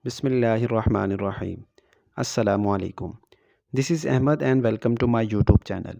Bismillahirrahmanirrahim. Assalamu alaikum. This is Ahmad and welcome to my YouTube channel.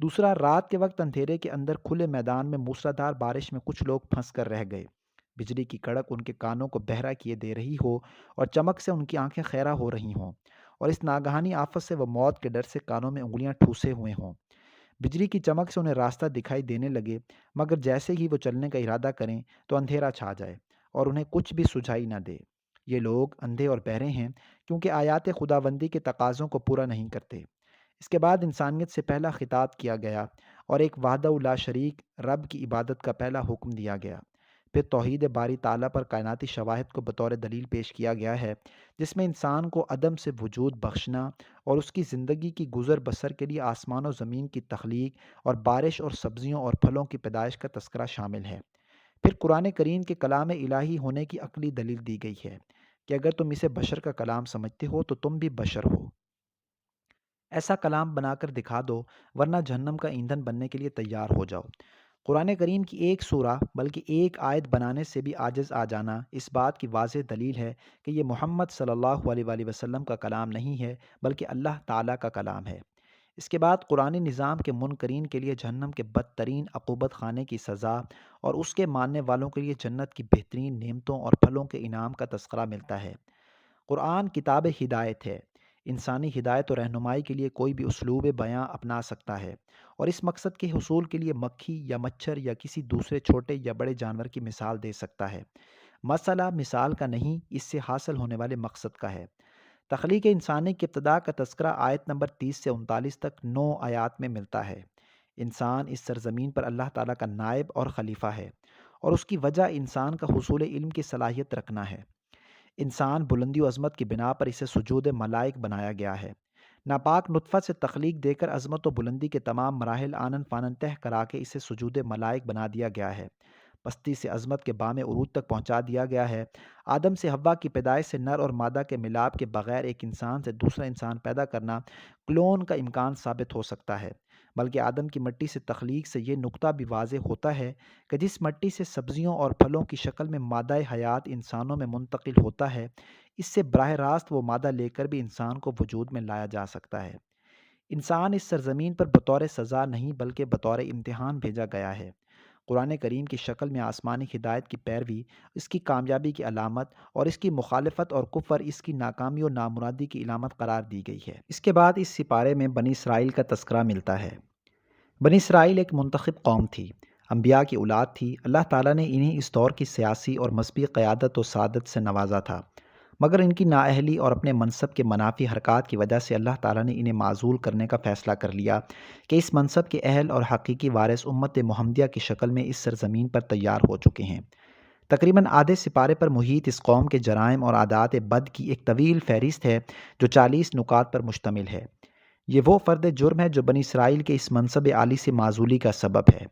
دوسرا، رات کے وقت اندھیرے کے اندر کھلے میدان میں موسلادھار بارش میں کچھ لوگ پھنس کر رہ گئے۔ بجلی کی کڑک ان کے کانوں کو بہرا کیے دے رہی ہو اور چمک سے ان کی آنکھیں خیرہ ہو رہی ہوں، اور اس ناگہانی آفت سے وہ موت کے ڈر سے کانوں میں انگلیاں ٹھوسے ہوئے ہوں۔ بجلی کی چمک سے انہیں راستہ دکھائی دینے لگے، مگر جیسے ہی وہ چلنے کا ارادہ کریں تو اندھیرا چھا جائے اور انہیں کچھ بھی سجھائی نہ دے۔ یہ لوگ اندھے اور بہرے ہیں کیونکہ آیات خداوندی کے تقاضوں کو پورا نہیں کرتے۔ اس کے بعد انسانیت سے پہلا خطاب کیا گیا اور ایک وحدہ لا شریک رب کی عبادت کا پہلا حکم دیا گیا۔ پھر توحید باری تعالیٰ پر کائناتی شواہد کو بطور دلیل پیش کیا گیا ہے، جس میں انسان کو عدم سے وجود بخشنا اور اس کی زندگی کی گزر بسر کے لیے آسمان و زمین کی تخلیق اور بارش اور سبزیوں اور پھلوں کی پیدائش کا تذکرہ شامل ہے۔ پھر قرآن کریم کے کلام الہی ہونے کی عقلی دلیل دی گئی ہے کہ اگر تم اسے بشر کا کلام سمجھتے ہو تو تم بھی بشر ہو۔ ایسا کلام بنا کر دکھا دو، ورنہ جہنم کا ایندھن بننے کے لیے تیار ہو جاؤ۔ قرآن کریم کی ایک سورہ بلکہ ایک آیت بنانے سے بھی عاجز آ جانا اس بات کی واضح دلیل ہے کہ یہ محمد صلی اللہ علیہ وآلہ وسلم کا کلام نہیں ہے، بلکہ اللہ تعالیٰ کا کلام ہے۔ اس کے بعد قرآنی نظام کے منکرین کے لیے جہنم کے بدترین عقوبت خانے کی سزا اور اس کے ماننے والوں کے لیے جنت کی بہترین نعمتوں اور پھلوں کے انعام کا تذکرہ ملتا ہے۔ قرآن کتاب ہدایت ہے۔ انسانی ہدایت و رہنمائی کے لیے کوئی بھی اسلوب بیاں اپنا سکتا ہے اور اس مقصد کے حصول کے لیے مکھی یا مچھر یا کسی دوسرے چھوٹے یا بڑے جانور کی مثال دے سکتا ہے۔ مسئلہ مثال کا نہیں، اس سے حاصل ہونے والے مقصد کا ہے۔ تخلیق انسانی کی ابتدا کا تذکرہ آیت نمبر 30 سے 39 تک 9 آیات میں ملتا ہے۔ انسان اس سرزمین پر اللہ تعالیٰ کا نائب اور خلیفہ ہے، اور اس کی وجہ انسان کا حصول علم کی صلاحیت رکھنا ہے۔ انسان بلندی و عظمت کی بنا پر اسے سجود ملائک بنایا گیا ہے۔ ناپاک نطفہ سے تخلیق دے کر عظمت و بلندی کے تمام مراحل آنن فانن طے کرا کے اسے سجود ملائک بنا دیا گیا ہے۔ پستی سے عظمت کے بام عروج تک پہنچا دیا گیا ہے۔ آدم سے حوا کی پیدائش سے نر اور مادہ کے ملاپ کے بغیر ایک انسان سے دوسرا انسان پیدا کرنا کلون کا امکان ثابت ہو سکتا ہے، بلکہ آدم کی مٹی سے تخلیق سے یہ نقطہ بھی واضح ہوتا ہے کہ جس مٹی سے سبزیوں اور پھلوں کی شکل میں مادہ حیات انسانوں میں منتقل ہوتا ہے، اس سے براہ راست وہ مادہ لے کر بھی انسان کو وجود میں لایا جا سکتا ہے۔ انسان اس سرزمین پر بطور سزا نہیں بلکہ بطور امتحان بھیجا گیا ہے۔ قرآن کریم کی شکل میں آسمانی ہدایت کی پیروی اس کی کامیابی کی علامت اور اس کی مخالفت اور کفر اس کی ناکامی اور نامرادی کی علامت قرار دی گئی ہے۔ اس کے بعد اس سپارے میں بنی اسرائیل کا تذکرہ ملتا ہے۔ بنی اسرائیل ایک منتخب قوم تھی، انبیاء کی اولاد تھی۔ اللہ تعالیٰ نے انہیں اس دور کی سیاسی اور مذہبی قیادت و سعادت سے نوازا تھا، مگر ان کی نااہلی اور اپنے منصب کے منافی حرکات کی وجہ سے اللہ تعالیٰ نے انہیں معزول کرنے کا فیصلہ کر لیا کہ اس منصب کے اہل اور حقیقی وارث امت محمدیہ کی شکل میں اس سرزمین پر تیار ہو چکے ہیں۔ تقریباً آدھے سپارے پر محیط اس قوم کے جرائم اور عادات بد کی ایک طویل فہرست ہے جو 40 نکات پر مشتمل ہے۔ یہ وہ فرد جرم ہے جو بنی اسرائیل کے اس منصب عالی سے معزولی کا سبب ہے۔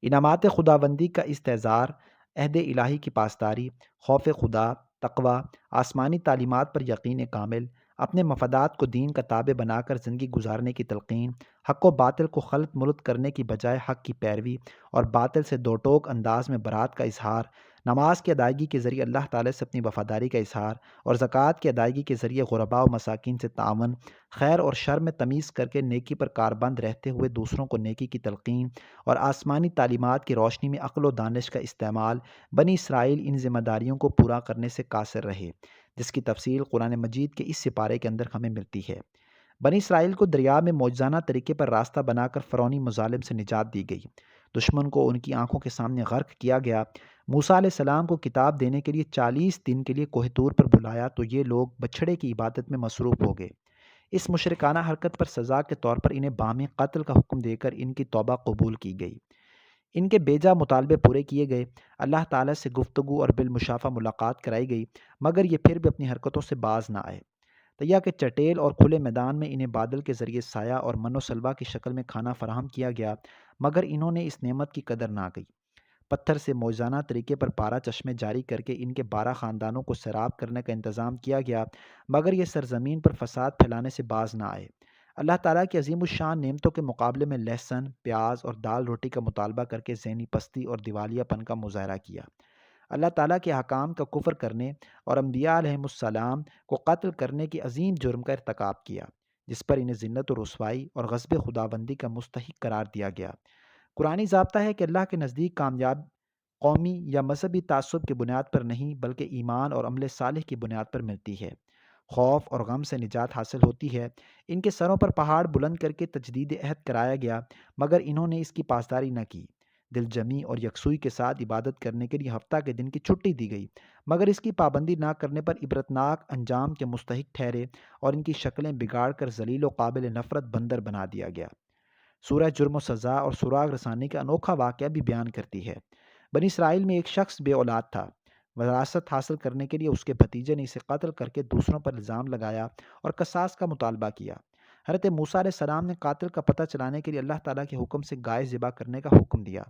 انعامات خداوندی کا استحضار، عہد الہی کی پاسداری، خوف خدا، تقوی، آسمانی تعلیمات پر یقین کامل، اپنے مفادات کو دین کا تابع بنا کر زندگی گزارنے کی تلقین، حق و باطل کو خلط ملط کرنے کی بجائے حق کی پیروی اور باطل سے دو ٹوک انداز میں برات کا اظہار، نماز کی ادائیگی کے ذریعے اللہ تعالی سے اپنی وفاداری کا اظہار اور زکوٰۃ کی ادائیگی کے ذریعے غرباء و مساکین سے تعاون، خیر اور شر میں تمیز کر کے نیکی پر کاربند رہتے ہوئے دوسروں کو نیکی کی تلقین اور آسمانی تعلیمات کی روشنی میں عقل و دانش کا استعمال، بنی اسرائیل ان ذمہ داریوں کو پورا کرنے سے قاصر رہے، جس کی تفصیل قرآن مجید کے اس سپارے کے اندر ہمیں ملتی ہے۔ بنی اسرائیل کو دریا میں معجزانہ طریقے پر راستہ بنا کر فرعونی مظالم سے نجات دی گئی، دشمن کو ان کی آنکھوں کے سامنے غرق کیا گیا۔ موسیٰ علیہ السلام کو کتاب دینے کے لیے 40 دن کے لیے کوہ طور پر بلایا تو یہ لوگ بچھڑے کی عبادت میں مصروف ہو گئے۔ اس مشرکانہ حرکت پر سزا کے طور پر انہیں باہمی قتل کا حکم دے کر ان کی توبہ قبول کی گئی۔ ان کے بیجا مطالبے پورے کیے گئے، اللہ تعالیٰ سے گفتگو اور بالمشافہ ملاقات کرائی گئی، مگر یہ پھر بھی اپنی حرکتوں سے باز نہ آئے۔ تیا کہ چٹیل اور کھلے میدان میں انہیں بادل کے ذریعے سایہ اور من و سلوا کی شکل میں کھانا فراہم کیا گیا، مگر انہوں نے اس نعمت کی قدر نہ کی۔ پتھر سے موجزانہ طریقے پر 12 چشمے جاری کر کے ان کے 12 خاندانوں کو سیراب کرنے کا انتظام کیا گیا، مگر یہ سرزمین پر فساد پھیلانے سے باز نہ آئے۔ اللہ تعالیٰ کی عظیم الشان نعمتوں کے مقابلے میں لہسن، پیاز اور دال روٹی کا مطالبہ کر کے ذہنی پستی اور دیوالیہ پن کا مظاہرہ کیا۔ اللہ تعالیٰ کے احکام کا کفر کرنے اور انبیاء علیہم السلام کو قتل کرنے کی عظیم جرم کا ارتکاب کیا۔ جس پر انہیں ذلت و رسوائی اور غضب خداوندی کا مستحق قرار دیا گیا۔ قرآنی ضابطہ ہے کہ اللہ کے نزدیک کامیاب قومی یا مذہبی تعصب کی بنیاد پر نہیں بلکہ ایمان اور عمل صالح کی بنیاد پر ملتی ہے۔ خوف اور غم سے نجات حاصل ہوتی ہے۔ ان کے سروں پر پہاڑ بلند کر کے تجدید عہد کرایا گیا، مگر انہوں نے اس کی پاسداری نہ کی۔ دل جمی اور یکسوئی کے ساتھ عبادت کرنے کے لیے ہفتہ کے دن کی چھٹی دی گئی، مگر اس کی پابندی نہ کرنے پر عبرتناک انجام کے مستحق ٹھہرے اور ان کی شکلیں بگاڑ کر ذلیل و قابل نفرت بندر بنا دیا گیا۔ سورہ جرم و سزا اور سراغ رسانی کا انوکھا واقعہ بھی بیان کرتی ہے۔ بنی اسرائیل میں ایک شخص بے اولاد تھا۔ وراثت حاصل کرنے کے لیے اس کے بھتیجے نے اسے قتل کر کے دوسروں پر الزام لگایا اور قصاص کا مطالبہ کیا۔ حضرت موسیٰ علیہ السلام نے قاتل کا پتہ چلانے کے لیے اللہ تعالیٰ کے حکم سے گائے ذبح کرنے کا حکم دیا۔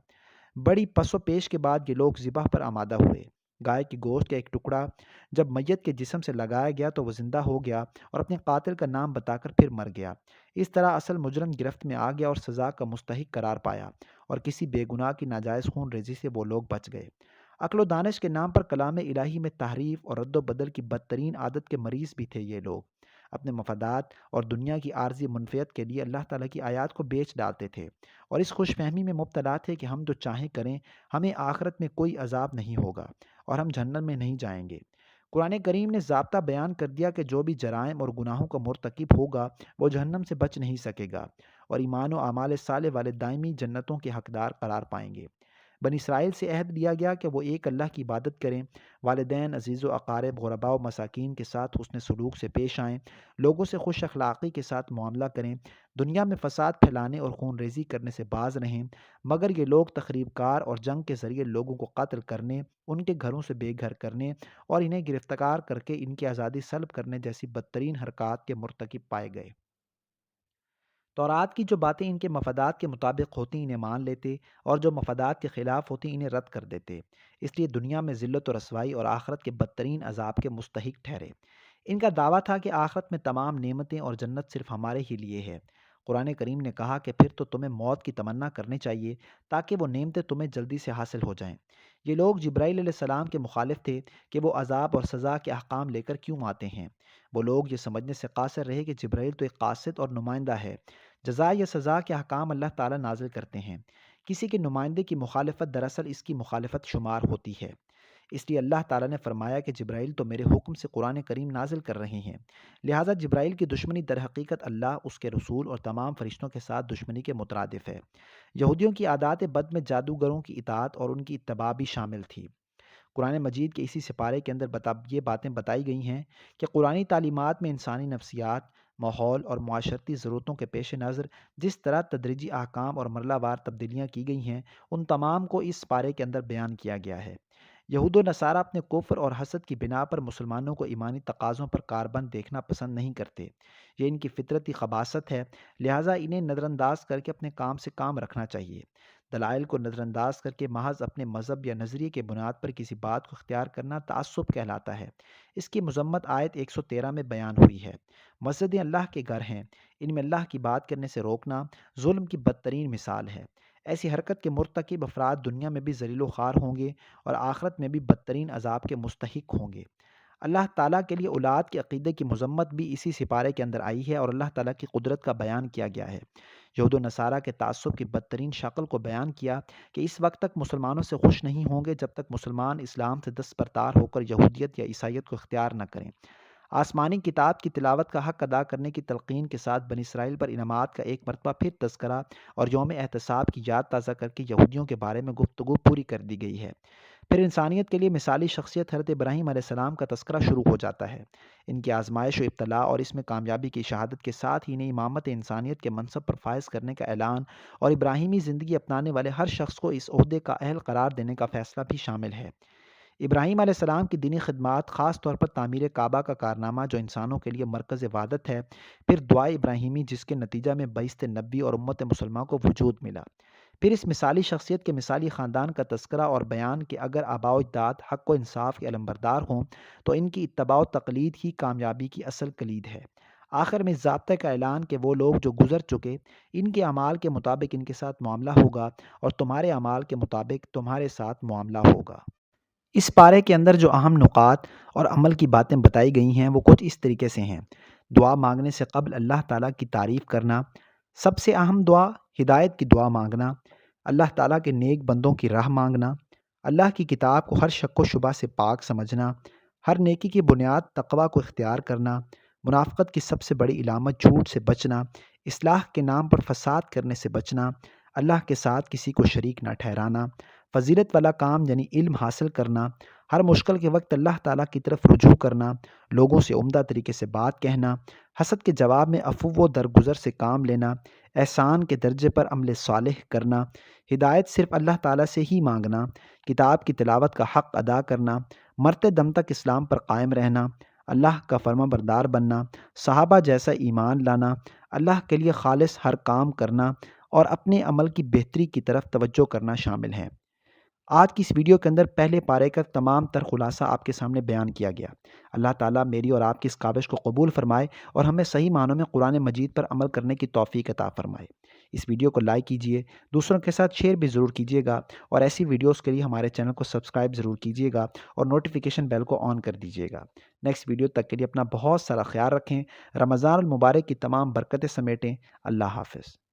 بڑی پس و پیش کے بعد یہ لوگ ذبح پر آمادہ ہوئے۔ گائے کی گوشت کا ایک ٹکڑا جب میت کے جسم سے لگایا گیا تو وہ زندہ ہو گیا اور اپنے قاتل کا نام بتا کر پھر مر گیا۔ اس طرح اصل مجرم گرفت میں آ گیا اور سزا کا مستحق قرار پایا، اور کسی بے گناہ کی ناجائز خون ریزی سے وہ لوگ بچ گئے۔ عقل و دانش کے نام پر کلام الہی میں تحریف اور رد و بدل کی بدترین عادت کے مریض بھی تھے یہ لوگ۔ اپنے مفادات اور دنیا کی عارضی منفعت کے لیے اللہ تعالیٰ کی آیات کو بیچ ڈالتے تھے، اور اس خوش فہمی میں مبتلا تھے کہ ہم جو چاہیں کریں، ہمیں آخرت میں کوئی عذاب نہیں ہوگا اور ہم جہنم میں نہیں جائیں گے۔ قرآن کریم نے ضابطہ بیان کر دیا کہ جو بھی جرائم اور گناہوں کا مرتکب ہوگا وہ جہنم سے بچ نہیں سکے گا، اور ایمان و اعمال صالح والے دائمی جنتوں کے حقدار قرار پائیں گے۔ بنی اسرائیل سے عہد لیا گیا کہ وہ ایک اللہ کی عبادت کریں، والدین، عزیز و اقارب، غرباء و مساکین کے ساتھ حسن سلوک سے پیش آئیں، لوگوں سے خوش اخلاقی کے ساتھ معاملہ کریں، دنیا میں فساد پھیلانے اور خون ریزی کرنے سے باز رہیں، مگر یہ لوگ تخریب کار اور جنگ کے ذریعے لوگوں کو قتل کرنے، ان کے گھروں سے بے گھر کرنے اور انہیں گرفتار کر کے ان کی آزادی سلب کرنے جیسی بدترین حرکات کے مرتکب پائے گئے۔ تورات کی جو باتیں ان کے مفادات کے مطابق ہوتی انہیں مان لیتے، اور جو مفادات کے خلاف ہوتی انہیں رد کر دیتے، اس لیے دنیا میں ذلت و رسوائی اور آخرت کے بدترین عذاب کے مستحق ٹھہرے۔ ان کا دعویٰ تھا کہ آخرت میں تمام نعمتیں اور جنت صرف ہمارے ہی لیے ہے۔ قرآن کریم نے کہا کہ پھر تو تمہیں موت کی تمنا کرنی چاہیے تاکہ وہ نعمتیں تمہیں جلدی سے حاصل ہو جائیں۔ یہ لوگ جبرائیل علیہ السلام کے مخالف تھے کہ وہ عذاب اور سزا کے احکام لے کر کیوں آتے ہیں۔ وہ لوگ یہ سمجھنے سے قاصر رہے کہ جبرائیل تو ایک قاصد اور نمائندہ ہے، جزا یا سزا کے احکام اللہ تعالیٰ نازل کرتے ہیں۔ کسی کے نمائندے کی مخالفت دراصل اس کی مخالفت شمار ہوتی ہے۔ اس لیے اللہ تعالیٰ نے فرمایا کہ جبرائیل تو میرے حکم سے قرآن کریم نازل کر رہے ہیں، لہٰذا جبرائیل کی دشمنی در حقیقت اللہ، اس کے رسول اور تمام فرشتوں کے ساتھ دشمنی کے مترادف ہے۔ یہودیوں کی عادات بد میں جادوگروں کی اطاعت اور ان کی اتباع بھی شامل تھی۔ قرآن مجید کے اسی سپارے کے اندر یہ باتیں بتائی گئی ہیں کہ قرآنی تعلیمات میں انسانی نفسیات، ماحول اور معاشرتی ضرورتوں کے پیش نظر جس طرح تدریجی احکام اور مرحلہ وار تبدیلیاں کی گئی ہیں، ان تمام کو اس پارے کے اندر بیان کیا گیا ہے۔ یہود و نصارہ اپنے کفر اور حسد کی بنا پر مسلمانوں کو ایمانی تقاضوں پر کاربند دیکھنا پسند نہیں کرتے۔ یہ ان کی فطرتی خباثت ہے، لہٰذا انہیں نظر انداز کر کے اپنے کام سے کام رکھنا چاہیے۔ دلائل کو نظر انداز کر کے محض اپنے مذہب یا نظریے کے بنیاد پر کسی بات کو اختیار کرنا تعصب کہلاتا ہے۔ اس کی مذمت آیت 113 میں بیان ہوئی ہے۔ مسجدیں اللہ کے گھر ہیں، ان میں اللہ کی بات کرنے سے روکنا ظلم کی بدترین مثال ہے۔ ایسی حرکت کے مرتکب افراد دنیا میں بھی ذلیل و خوار ہوں گے اور آخرت میں بھی بدترین عذاب کے مستحق ہوں گے۔ اللہ تعالیٰ کے لیے اولاد کے عقیدے کی مذمت بھی اسی سپارے کے اندر آئی ہے اور اللہ تعالیٰ کی قدرت کا بیان کیا گیا ہے۔ یہود و نصارہ کے تعصب کی بدترین شکل کو بیان کیا کہ اس وقت تک مسلمانوں سے خوش نہیں ہوں گے جب تک مسلمان اسلام سے دستبردار ہو کر یہودیت یا عیسائیت کو اختیار نہ کریں۔ آسمانی کتاب کی تلاوت کا حق ادا کرنے کی تلقین کے ساتھ بنی اسرائیل پر انعامات کا ایک مرتبہ پھر تذکرہ اور یوم احتساب کی یاد تازہ کر کے یہودیوں کے بارے میں گفتگو پوری کر دی گئی ہے۔ پھر انسانیت کے لیے مثالی شخصیت حضرت ابراہیم علیہ السلام کا تذکرہ شروع ہو جاتا ہے۔ ان کی آزمائش و ابتلاء اور اس میں کامیابی کی شہادت کے ساتھ ہی انہیں امامت انسانیت کے منصب پر فائز کرنے کا اعلان اور ابراہیمی زندگی اپنانے والے ہر شخص کو اس عہدے کا اہل قرار دینے کا فیصلہ بھی شامل ہے۔ ابراہیم علیہ السلام کی دینی خدمات، خاص طور پر تعمیر کعبہ کا کارنامہ جو انسانوں کے لیے مرکز عبادت ہے، پھر دعائے ابراہیمی جس کے نتیجہ میں بعثت نبی اور امت مسلمہ کو وجود ملا، پھر اس مثالی شخصیت کے مثالی خاندان کا تذکرہ اور بیان کہ اگر آباء و اجداد حق و انصاف کے علمبردار ہوں تو ان کی اتباع و تقلید ہی کامیابی کی اصل کلید ہے۔ آخر میں اس ضابطے کا اعلان کہ وہ لوگ جو گزر چکے، ان کے اعمال کے مطابق ان کے ساتھ معاملہ ہوگا اور تمہارے اعمال کے مطابق تمہارے ساتھ معاملہ ہوگا۔ اس پارے کے اندر جو اہم نکات اور عمل کی باتیں بتائی گئی ہیں وہ کچھ اس طریقے سے ہیں۔ دعا مانگنے سے قبل اللہ تعالیٰ کی تعریف کرنا، سب سے اہم دعا ہدایت کی دعا مانگنا، اللہ تعالیٰ کے نیک بندوں کی راہ مانگنا، اللہ کی کتاب کو ہر شک و شبہ سے پاک سمجھنا، ہر نیکی کی بنیاد تقوی کو اختیار کرنا، منافقت کی سب سے بڑی علامت جھوٹ سے بچنا، اصلاح کے نام پر فساد کرنے سے بچنا، اللہ کے ساتھ کسی کو شریک نہ ٹھہرانا، فضیلت والا کام یعنی علم حاصل کرنا، ہر مشکل کے وقت اللہ تعالیٰ کی طرف رجوع کرنا، لوگوں سے عمدہ طریقے سے بات کہنا، حسد کے جواب میں عفو و درگزر سے کام لینا، احسان کے درجے پر عمل صالح کرنا، ہدایت صرف اللہ تعالیٰ سے ہی مانگنا، کتاب کی تلاوت کا حق ادا کرنا، مرتے دم تک اسلام پر قائم رہنا، اللہ کا فرما بردار بننا، صحابہ جیسا ایمان لانا، اللہ کے لیے خالص ہر کام کرنا اور اپنے عمل کی بہتری کی طرف توجہ کرنا شامل ہیں۔ آج کی اس ویڈیو کے اندر پہلے پارے کا تمام تر خلاصہ آپ کے سامنے بیان کیا گیا۔ اللہ تعالیٰ میری اور آپ کی اس کاوش کو قبول فرمائے اور ہمیں صحیح معنوں میں قرآن مجید پر عمل کرنے کی توفیق عطا فرمائے۔ اس ویڈیو کو لائک کیجئے، دوسروں کے ساتھ شیئر بھی ضرور کیجئے گا اور ایسی ویڈیوز کے لیے ہمارے چینل کو سبسکرائب ضرور کیجئے گا اور نوٹیفیکیشن بیل کو آن کر دیجئے گا۔ نیکسٹ ویڈیو تک کے لیے اپنا بہت سارا خیال رکھیں۔ رمضان المبارک کی تمام برکتیں سمیٹیں۔ اللہ حافظ۔